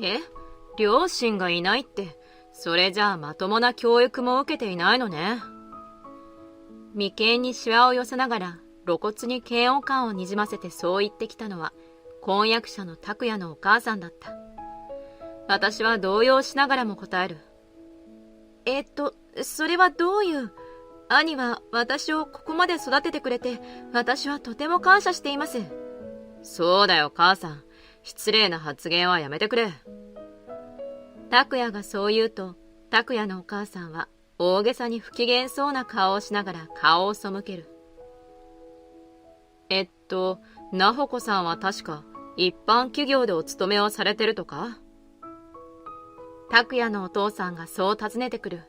え、両親がいないって、それじゃあまともな教育も受けていないのね。眉間にシワを寄せながら露骨に嫌悪感をにじませてそう言ってきたのは、婚約者の拓也のお母さんだった。私は動揺しながらも答える。それはどういう。兄は私をここまで育ててくれて、私はとても感謝しています。そうだよ母さん。失礼な発言はやめてくれ。拓也がそう言うと、拓也のお母さんは大げさに不機嫌そうな顔をしながら顔を背ける。なほこさんは確か一般企業でお勤めをされてるとか？拓也のお父さんがそう尋ねてくる。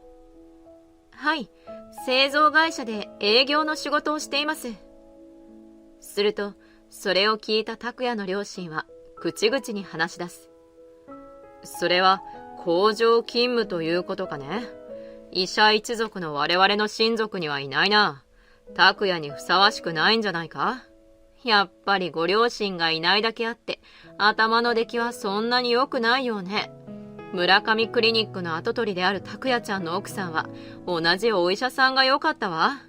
はい、製造会社で営業の仕事をしています。すると、それを聞いた拓也の両親は口々に話し出す。それは工場勤務ということかね。医者一族の我々の親族にはいないな。拓也にふさわしくないんじゃないか？やっぱりご両親がいないだけあって、頭の出来はそんなに良くないよね。村上クリニックの跡取りである拓也ちゃんの奥さんは、同じお医者さんが良かったわ。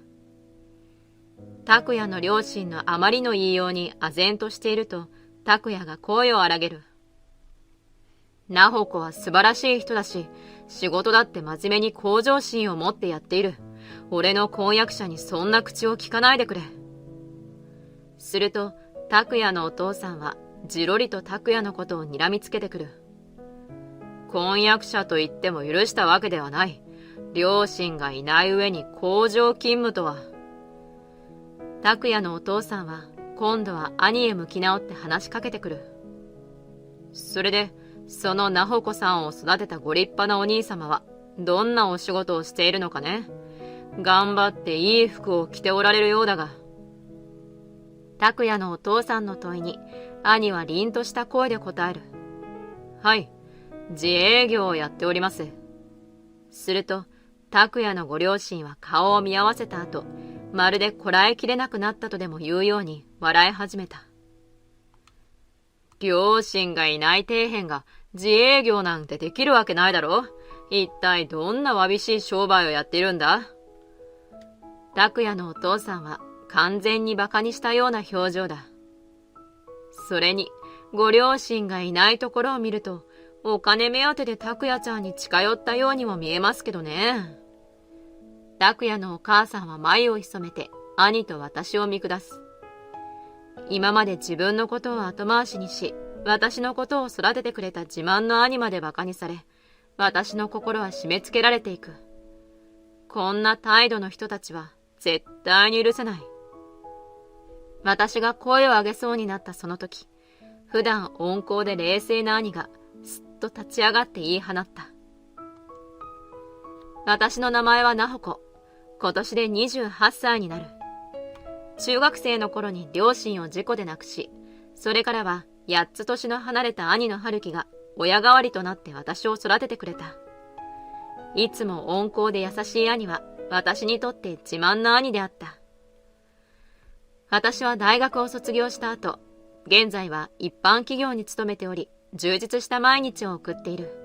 拓也の両親のあまりの言いように唖然としていると、拓也が声を荒げる。なほこは素晴らしい人だし、仕事だって真面目に向上心を持ってやっている。俺の婚約者にそんな口を聞かないでくれ。すると、拓也のお父さんは、じろりと拓也のことを睨みつけてくる。婚約者と言っても許したわけではない。両親がいない上に工場勤務とは。拓也のお父さんは、今度は兄へ向き直って話しかけてくる。それで、そのなほこさんを育てたご立派なお兄様は、どんなお仕事をしているのかね。頑張っていい服を着ておられるようだが。拓也のお父さんの問いに、兄は凛とした声で答える。はい、自営業をやっております。すると、拓也のご両親は顔を見合わせた後、まるでこらえきれなくなったとでも言うように笑い始めた。両親がいない底辺が自営業なんてできるわけないだろ。一体どんなわびしい商売をやっているんだ？拓也のお父さんは完全に馬鹿にしたような表情だ。それに、ご両親がいないところを見ると、お金目当てで拓也ちゃんに近寄ったようにも見えますけどね。拓也のお母さんは眉を潜めて兄と私を見下す。今まで自分のことを後回しにし、私のことを育ててくれた自慢の兄まで馬鹿にされ、私の心は締め付けられていく。こんな態度の人たちは絶対に許せない。私が声を上げそうになったその時、普段温厚で冷静な兄がすっと立ち上がって言い放った。私の名前はなほこ。今年で28歳になる。中学生の頃に両親を事故で亡くし、それからは8つ年の離れた兄の春樹が親代わりとなって私を育ててくれた。いつも温厚で優しい兄は私にとって自慢の兄であった。私は大学を卒業した後、現在は一般企業に勤めており、充実した毎日を送っている。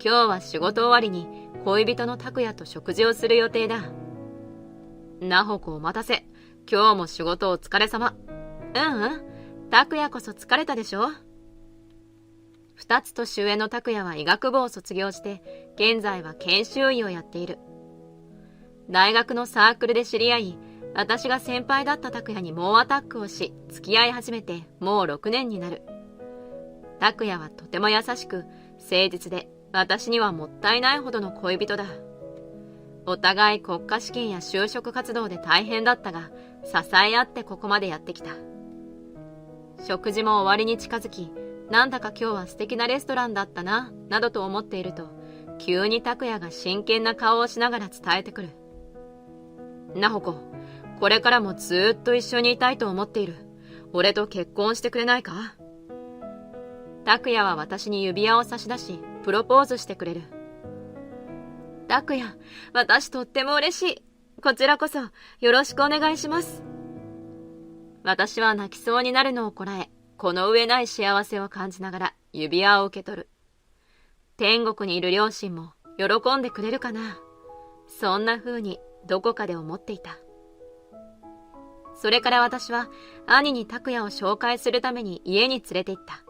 今日は仕事終わりに恋人の拓也と食事をする予定だ。なほこお待たせ。今日も仕事お疲れ様。拓也こそ疲れたでしょ。2つ年上の拓也は医学部を卒業して、現在は研修医をやっている。大学のサークルで知り合い、私が先輩だった拓也に猛アタックをし、付き合い始めてもう6年になる。拓也はとても優しく、誠実で、私にはもったいないほどの恋人だ。お互い国家試験や就職活動で大変だったが、支え合ってここまでやってきた。食事も終わりに近づき、なんだか今日は素敵なレストランだったな、などと思っていると、急に拓也が真剣な顔をしながら伝えてくる。なほこ、これからもずーっと一緒にいたいと思っている。俺と結婚してくれないか？拓也は私に指輪を差し出し、プロポーズしてくれる。拓也、私とっても嬉しい。こちらこそよろしくお願いします。私は泣きそうになるのをこらえ、この上ない幸せを感じながら指輪を受け取る。天国にいる両親も喜んでくれるかな。そんな風にどこかで思っていた。それから私は兄に拓也を紹介するために家に連れて行った。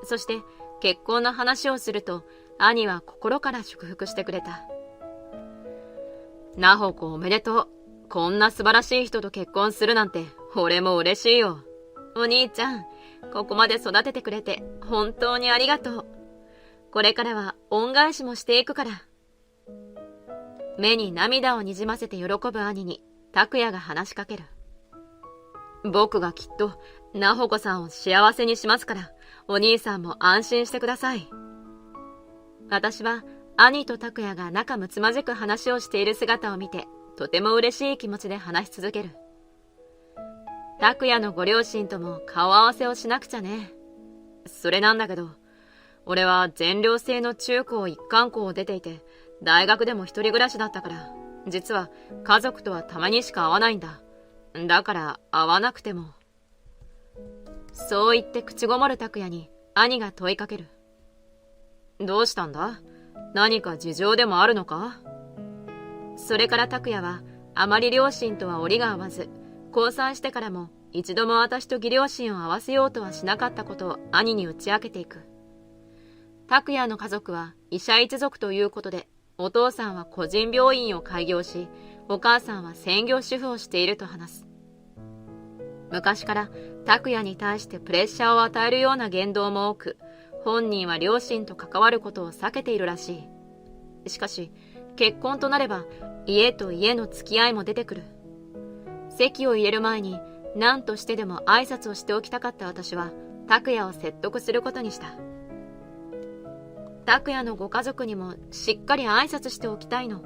そして結婚の話をすると兄は心から祝福してくれた。なほこおめでとう。こんな素晴らしい人と結婚するなんて俺も嬉しいよ。お兄ちゃん、ここまで育ててくれて本当にありがとう。これからは恩返しもしていくから。目に涙をにじませて喜ぶ兄に拓也が話しかける。僕がきっとなほこさんを幸せにしますから、お兄さんも安心してください。私は兄と拓也が仲睦まじく話をしている姿を見て、とても嬉しい気持ちで話し続ける。拓也のご両親とも顔合わせをしなくちゃね。それなんだけど、俺は全寮制の中高一貫校を出ていて、大学でも一人暮らしだったから、実は家族とはたまにしか会わないんだ。だから会わなくても。そう言って口ごもる拓也に兄が問いかける。どうしたんだ？何か事情でもあるのか？それから拓也はあまり両親とは折が合わず、交際してからも一度も私と義両親を合わせようとはしなかったことを兄に打ち明けていく。拓也の家族は医者一族ということで、お父さんは個人病院を開業し、お母さんは専業主婦をしていると話す。昔から拓也に対してプレッシャーを与えるような言動も多く、本人は両親と関わることを避けているらしい。しかし、結婚となれば家と家の付き合いも出てくる。籍を入れる前に何としてでも挨拶をしておきたかった私は、拓也を説得することにした。拓也のご家族にもしっかり挨拶しておきたいの。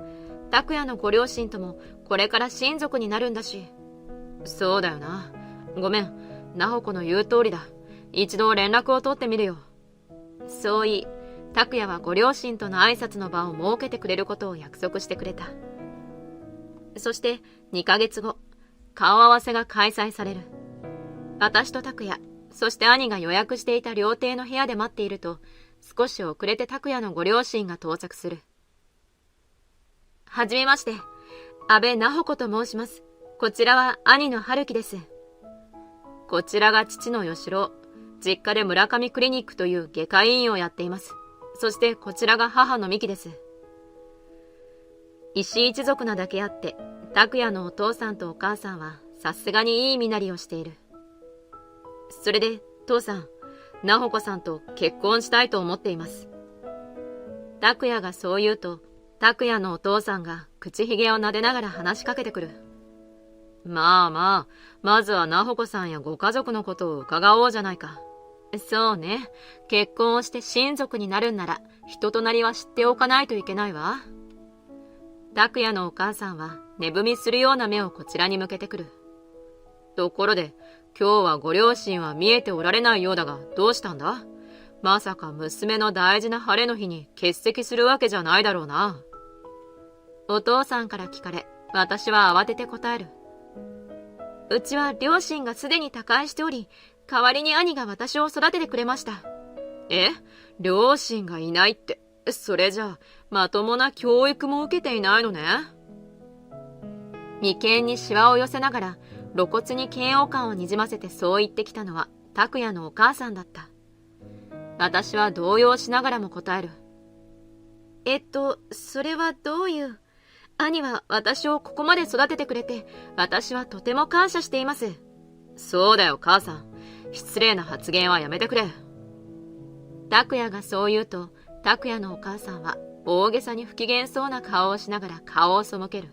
拓也のご両親ともこれから親族になるんだし。そうだよな。ごめん、なほこの言う通りだ。一度連絡を取ってみるよ。そう言い、拓也はご両親との挨拶の場を設けてくれることを約束してくれた。そして2ヶ月後、顔合わせが開催される。私と拓也、そして兄が予約していた料亭の部屋で待っていると、少し遅れて拓也のご両親が到着する。はじめまして、安倍なほこと申します。こちらは兄の春樹です。こちらが父の吉郎。実家で村上クリニックという外科医院をやっています。そしてこちらが母の美希です。石一族なだけあって、拓也のお父さんとお母さんはさすがにいい身なりをしている。それで、父さん、なほこさんと結婚したいと思っています。拓也がそう言うと、拓也のお父さんが口ひげを撫でながら話しかけてくる。まあまあ、まずはなほこさんやご家族のことを伺おうじゃないか。そうね、結婚をして親族になるんなら人となりは知っておかないといけないわ。拓也のお母さんは寝踏みするような目をこちらに向けてくる。ところで、今日はご両親は見えておられないようだが、どうしたんだ？まさか娘の大事な晴れの日に欠席するわけじゃないだろうな。お父さんから聞かれ、私は慌てて答える。うちは両親がすでに他界しており、代わりに兄が私を育ててくれました。え？両親がいないって、それじゃあ、まともな教育も受けていないのね。眉間にシワを寄せながら、露骨に嫌悪感をにじませてそう言ってきたのは、拓也のお母さんだった。私は動揺しながらも答える。それはどういう。兄は私をここまで育ててくれて、私はとても感謝しています。そうだよ、母さん。失礼な発言はやめてくれ。拓也がそう言うと、拓也のお母さんは大げさに不機嫌そうな顔をしながら顔を背ける。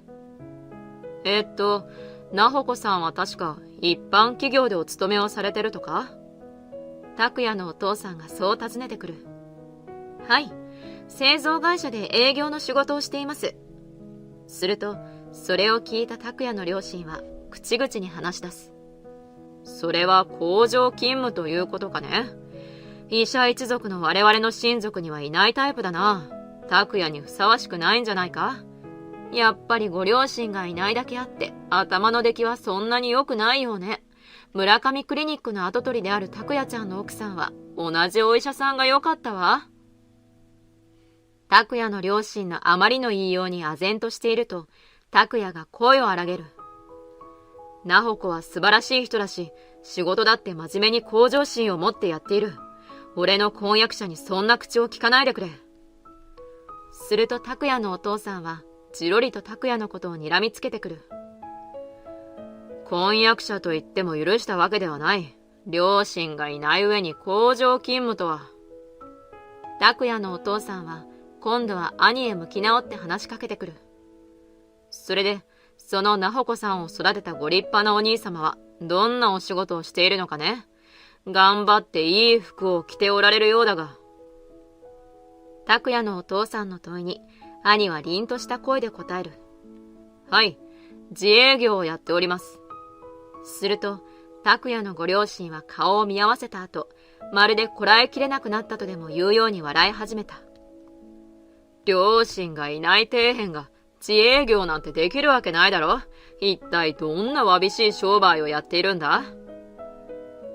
なほこさんは確か一般企業でお勤めをされてるとか？拓也のお父さんがそう尋ねてくる。はい、製造会社で営業の仕事をしています。すると、それを聞いた拓也の両親は口々に話し出す。それは工場勤務ということかね。医者一族の我々の親族にはいないタイプだな。拓也にふさわしくないんじゃないか？やっぱりご両親がいないだけあって、頭の出来はそんなに良くないようね。村上クリニックの跡取りである拓也ちゃんの奥さんは、同じお医者さんがよかったわ。拓也の両親のあまりの言いように唖然としていると、拓也が声を荒げる。なほこは素晴らしい人だし、仕事だって真面目に向上心を持ってやっている。俺の婚約者にそんな口を聞かないでくれ。すると拓也のお父さんは、じろりと拓也のことを睨みつけてくる。婚約者と言っても許したわけではない。両親がいない上に工場勤務とは。拓也のお父さんは、今度は兄へ向き直って話しかけてくる。それで、そのなほこさんを育てたご立派なお兄様は、どんなお仕事をしているのかね。頑張っていい服を着ておられるようだが。拓也のお父さんの問いに、兄は凛とした声で答える。はい、自営業をやっております。すると、拓也のご両親は顔を見合わせた後、まるでこらえきれなくなったとでも言うように笑い始めた。両親がいない底辺が自営業なんてできるわけないだろ。一体どんなわびしい商売をやっているんだ。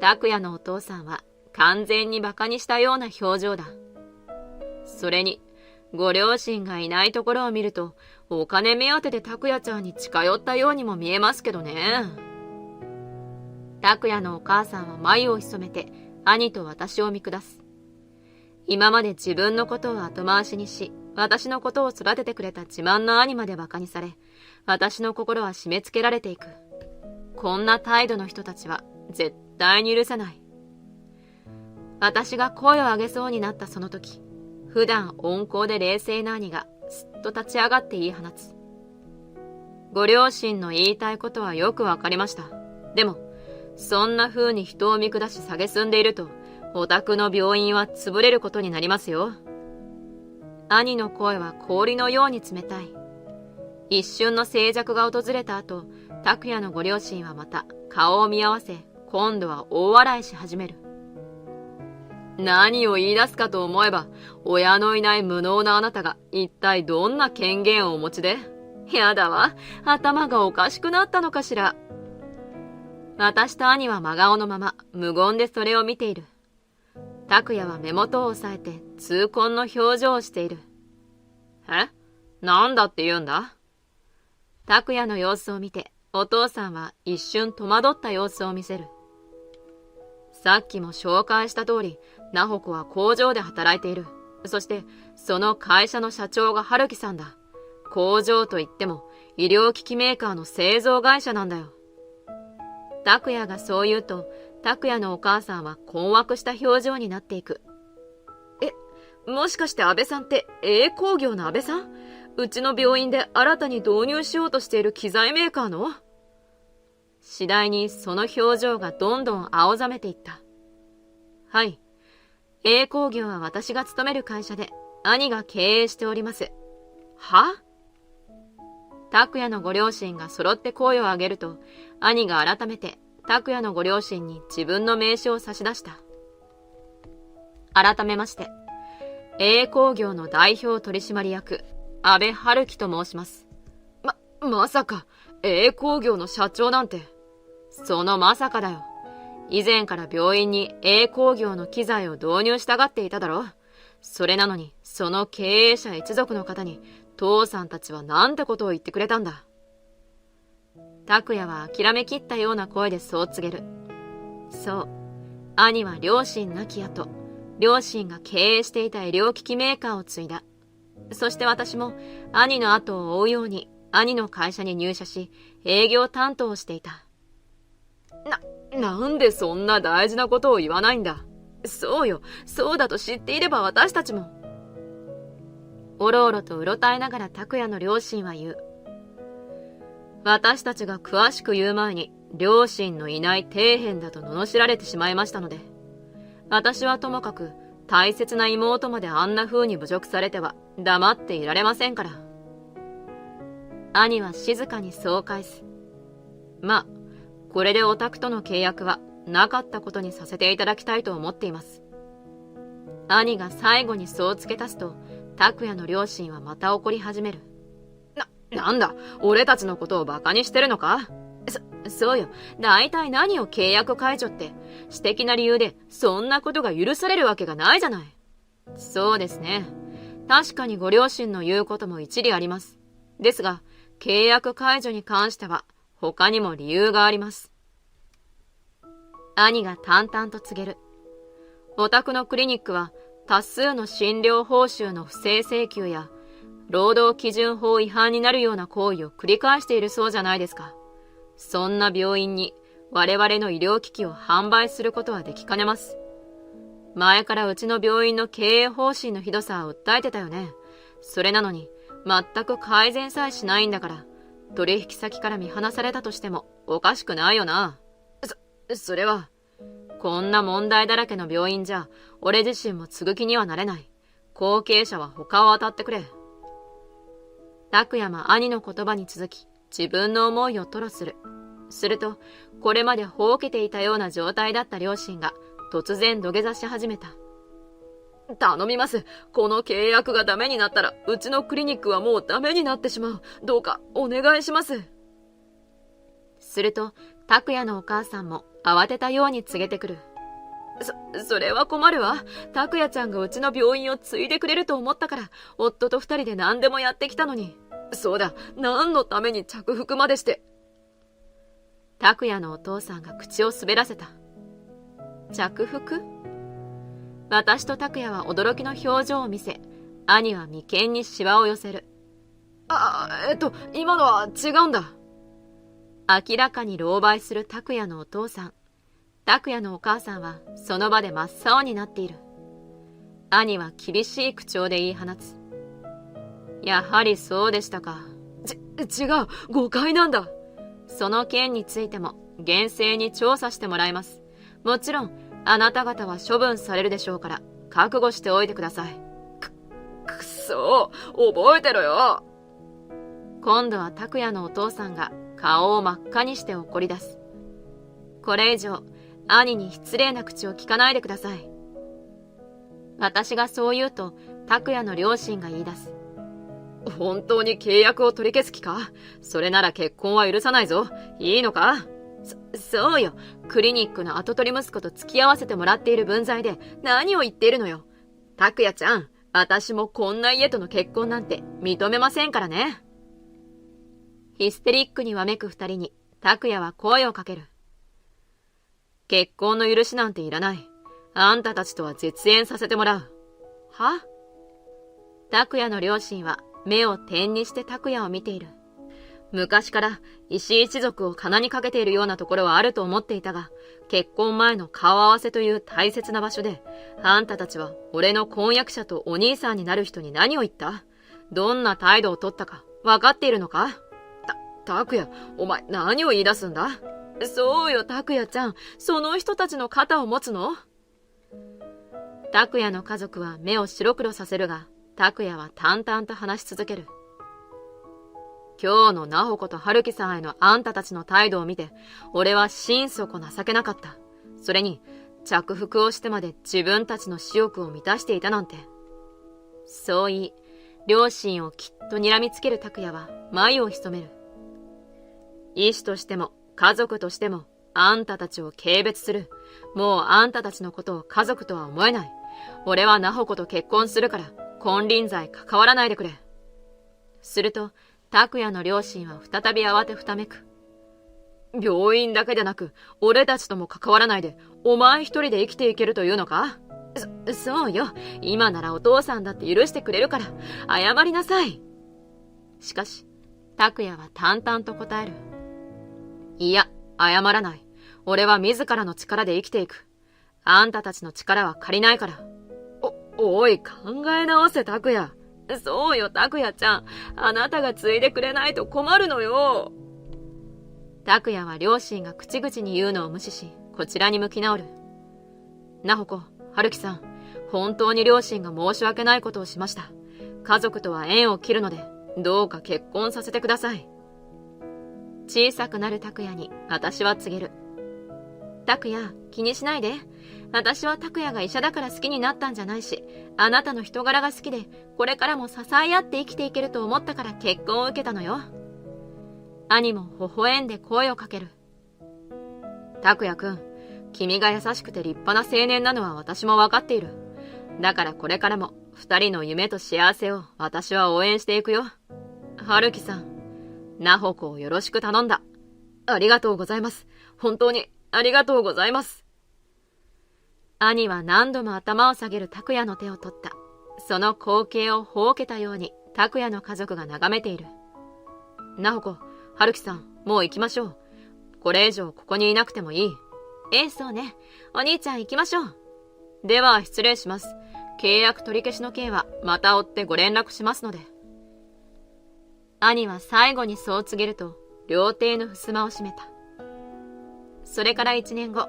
拓也のお父さんは完全に馬鹿にしたような表情だ。それに、ご両親がいないところを見ると、お金目当てで拓也ちゃんに近寄ったようにも見えますけどね。拓也のお母さんは眉を潜めて、兄と私を見下す。今まで自分のことを後回しにし、私のことを育ててくれた自慢の兄まで馬鹿にされ、私の心は締め付けられていく。こんな態度の人たちは絶対に許せない。私が声を上げそうになったその時、普段温厚で冷静な兄がすっと立ち上がって言い放つ。ご両親の言いたいことはよくわかりました。でも、そんな風に人を見下し蔑んでいると、お宅の病院は潰れることになりますよ。兄の声は氷のように冷たい。一瞬の静寂が訪れた後、拓也のご両親はまた顔を見合わせ、今度は大笑いし始める。何を言い出すかと思えば、親のいない無能なあなたが一体どんな権限をお持ちで。やだわ、頭がおかしくなったのかしら。私と兄は真顔のまま無言でそれを見ている。拓也は目元を押さえて痛恨の表情をしている。え？なんだって言うんだ？拓也の様子を見てお父さんは一瞬戸惑った様子を見せる。さっきも紹介した通り、なほこは工場で働いている。そしてその会社の社長が春樹さんだ。工場といっても医療機器メーカーの製造会社なんだよ。拓也がそう言うと、拓也のお母さんは困惑した表情になっていく。もしかして安倍さんって栄工業の安倍さん？うちの病院で新たに導入しようとしている機材メーカーの？次第にその表情がどんどん青ざめていった。はい。栄工業は私が勤める会社で、兄が経営しております。は？拓也のご両親が揃って声を上げると、兄が改めて拓也のご両親に自分の名刺を差し出した。改めまして、栄工業の代表取締役、安倍春樹と申します。まさか、栄工業の社長なんて。そのまさかだよ。以前から病院に栄工業の機材を導入したがっていただろ。それなのに、その経営者一族の方に、父さんたちはなんてことを言ってくれたんだ。拓也は諦めきったような声でそう告げる。そう、兄は両親亡き後、両親が経営していた医療機器メーカーを継いだ。そして私も兄の後を追うように兄の会社に入社し、営業担当をしていた。なんでそんな大事なことを言わないんだ。そうよ、そうだと知っていれば私たちも。おろおろとうろたえながら拓也の両親は言う。私たちが詳しく言う前に、両親のいない底辺だと罵られてしまいましたので、私はともかく大切な妹まであんな風に侮辱されては黙っていられませんから。兄は静かにそう返す。まあ、これでオタクとの契約はなかったことにさせていただきたいと思っています。兄が最後にそう付け足すと、拓也の両親はまた怒り始める。なんだ、俺たちのことをバカにしてるのか？そうよ。大体何を契約解除って、私的な理由でそんなことが許されるわけがないじゃない。そうですね。確かにご両親の言うことも一理あります。ですが、契約解除に関しては他にも理由があります。兄が淡々と告げる。お宅のクリニックは多数の診療報酬の不正請求や労働基準法違反になるような行為を繰り返しているそうじゃないですか。そんな病院に我々の医療機器を販売することはできかねます。前からうちの病院の経営方針のひどさを訴えてたよね。それなのに全く改善さえしないんだから、取引先から見放されたとしてもおかしくないよな。それは、こんな問題だらけの病院じゃ俺自身も継ぐ気にはなれない。後継者は他を当たってくれ。拓也は兄の言葉に続き、自分の思いを吐露する。すると、これまでほうけていたような状態だった両親が突然土下座し始めた。頼みます。この契約がダメになったら、うちのクリニックはもうダメになってしまう。どうかお願いします。すると、拓也のお母さんも慌てたように告げてくる。それは困るわ。拓也ちゃんがうちの病院を継いでくれると思ったから、夫と二人で何でもやってきたのに。そうだ、何のために着服までして。拓也のお父さんが口を滑らせた。着服？私と拓也は驚きの表情を見せ、兄は眉間にシワを寄せる。今のは違うんだ。明らかに狼狽する拓也のお父さん。拓也のお母さんはその場で真っ青になっている。兄は厳しい口調で言い放つ。やはりそうでしたか。違う、誤解なんだ。その件についても厳正に調査してもらいます。もちろん、あなた方は処分されるでしょうから、覚悟しておいてください。くそー、覚えてろよ。今度は拓也のお父さんが顔を真っ赤にして怒り出す。これ以上、兄に失礼な口を聞かないでください。私がそう言うと、拓也の両親が言い出す。本当に契約を取り消す気か？それなら結婚は許さないぞ。いいのか？そうよ。クリニックの跡取り息子と付き合わせてもらっている分際で何を言っているのよ。拓也ちゃん、私もこんな家との結婚なんて認めませんからね。ヒステリックにわめく二人に拓也は声をかける。結婚の許しなんていらない。あんたたちとは絶縁させてもらう。は？拓也の両親は目を点にして拓也を見ている。昔から石井一族を鼻にかけているようなところはあると思っていたが、結婚前の顔合わせという大切な場所で、あんたたちは俺の婚約者とお兄さんになる人に何を言った？どんな態度を取ったか分かっているのか？拓也、お前何を言い出すんだ？そうよ、拓也ちゃん、その人たちの肩を持つの？拓也の家族は目を白黒させるが、拓也は淡々と話し続ける。今日のナホコと春樹さんへのあんたたちの態度を見て、俺は心底情けなかった。それに、着服をしてまで自分たちの私欲を満たしていたなんて。そう言い、両親をきっと睨みつける拓也は眉を潜める。医師としても家族としてもあんたたちを軽蔑する。もうあんたたちのことを家族とは思えない。俺はナホコと結婚するから金輪際関わらないでくれ。すると、拓也の両親は再び慌てふためく。病院だけでなく、俺たちとも関わらないで、お前一人で生きていけるというのか？そうよ。今ならお父さんだって許してくれるから、謝りなさい。しかし、拓也は淡々と答える。いや、謝らない。俺は自らの力で生きていく。あんたたちの力は借りないから。おい、考え直せ、拓也。そうよ、拓也ちゃん。あなたが継いでくれないと困るのよ。拓也は両親が口々に言うのを無視し、こちらに向き直る。ナホコ、春樹さん、本当に両親が申し訳ないことをしました。家族とは縁を切るので、どうか結婚させてください。小さくなる拓也に私は告げる。拓也、気にしないで。私は拓也が医者だから好きになったんじゃないし、あなたの人柄が好きで、これからも支え合って生きていけると思ったから結婚を受けたのよ。兄も微笑んで声をかける。拓也くん、君が優しくて立派な青年なのは私もわかっている。だからこれからも二人の夢と幸せを私は応援していくよ。春樹さん、ナホコをよろしく頼んだ。ありがとうございます。本当にありがとうございます。兄は何度も頭を下げる拓也の手を取った。その光景をほうけたように拓也の家族が眺めている。ナホコ、春樹さん、もう行きましょう。これ以上ここにいなくてもいい。そうね。お兄ちゃん行きましょう。では失礼します。契約取り消しの件はまた追ってご連絡しますので。兄は最後にそう告げると、料亭の襖を閉めた。それから1年後、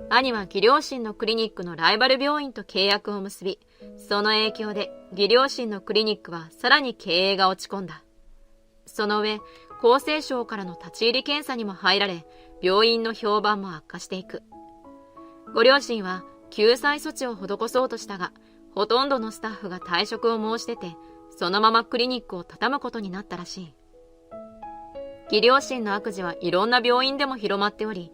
兄は義両親のクリニックのライバル病院と契約を結び、その影響で義両親のクリニックはさらに経営が落ち込んだ。その上、厚生省からの立ち入り検査にも入られ、病院の評判も悪化していく。ご両親は救済措置を施そうとしたが、ほとんどのスタッフが退職を申し出て、そのままクリニックを畳むことになったらしい。義両親の悪事はいろんな病院でも広まっており、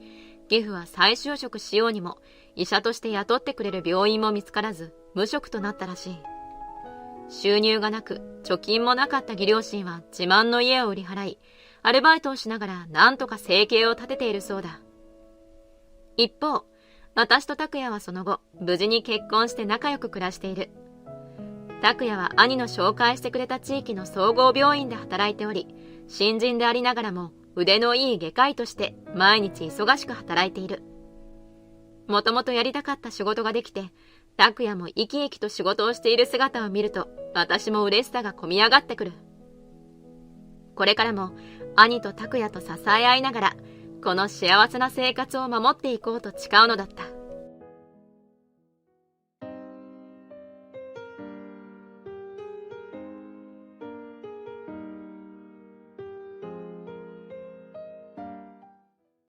義父は再就職しようにも医者として雇ってくれる病院も見つからず無職となったらしい。収入がなく貯金もなかった義両親は自慢の家を売り払い、アルバイトをしながら何とか生計を立てているそうだ。一方、私と拓也はその後無事に結婚して仲良く暮らしている。拓也は兄の紹介してくれた地域の総合病院で働いており、新人でありながらも腕のいい外科医として毎日忙しく働いている。もともとやりたかった仕事ができて、拓也も生き生きと仕事をしている姿を見ると、私も嬉しさがこみ上がってくる。これからも兄と拓也と支え合いながら、この幸せな生活を守っていこうと誓うのだった。